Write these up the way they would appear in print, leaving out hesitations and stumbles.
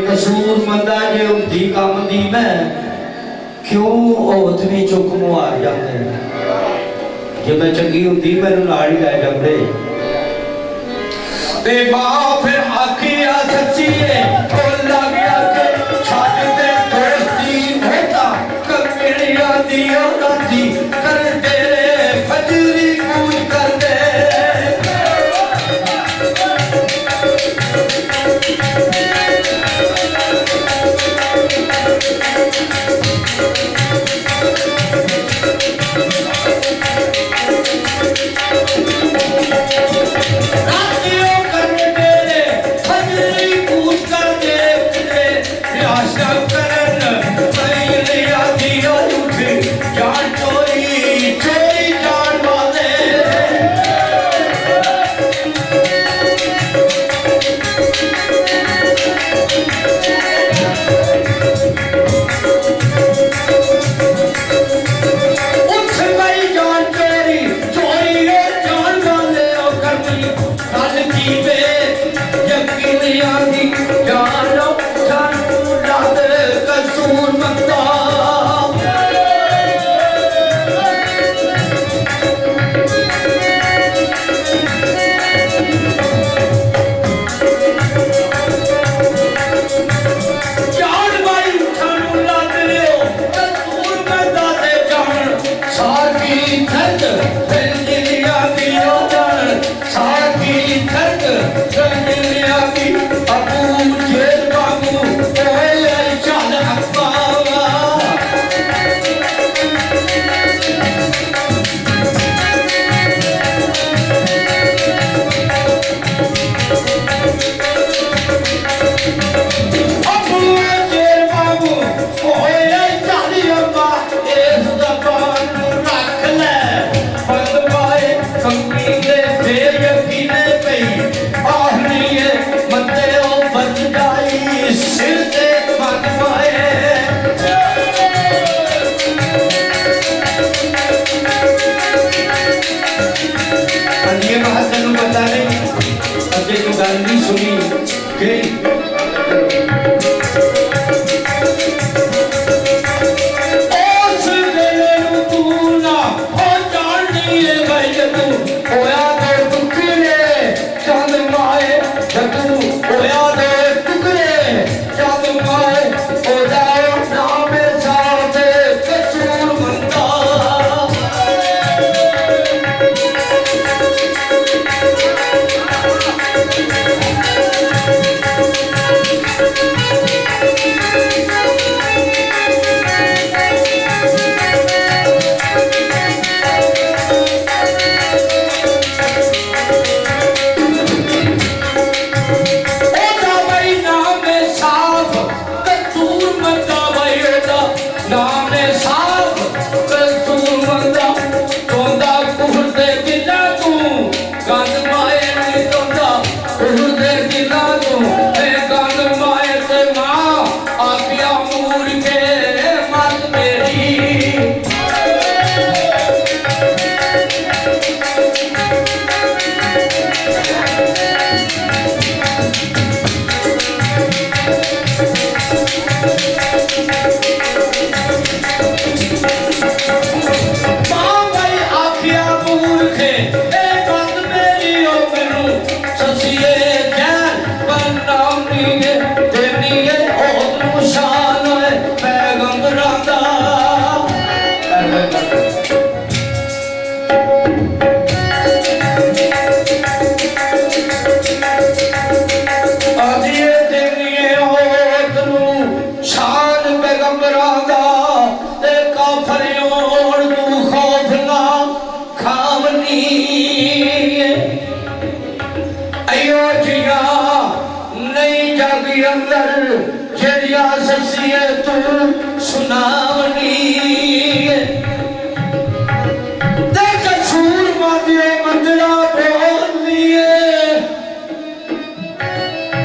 कसूर मंदा जे उठी काम दी मैं क्यों औत भी चुक मुहार जाते जे मैं चंगी होती मैनू नाल ही लै जाते ते मां फिर आखिया सच्ची है लग गया के छाड़ दे दोस्ती होता कमिलिया दिया राती कर दे फजरी कूद कर दे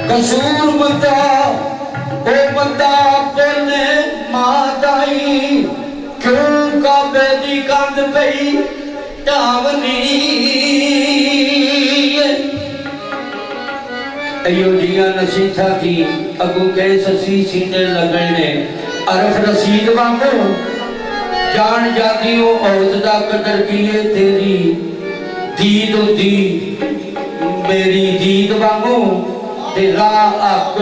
कसूर बंदा ओ बंदा बोले माताई क्यों काबे दी कंध पई टावनी अयो जिया नसीठा थी अगू कह ससी सीने लगने अरफ रसीद वांगो जान जाती हो औरत दा कदर किए तेरी दीद दी मेरी दीद वांगो ते राह आक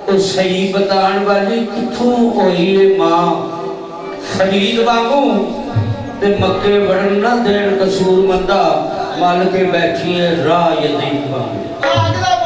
ओ सही बतान वाली किथों होई है मां फरीद वांगो ते मक्के वड़न ना देन कसूर मंदा मल के बैठी है राह यतीम वांगो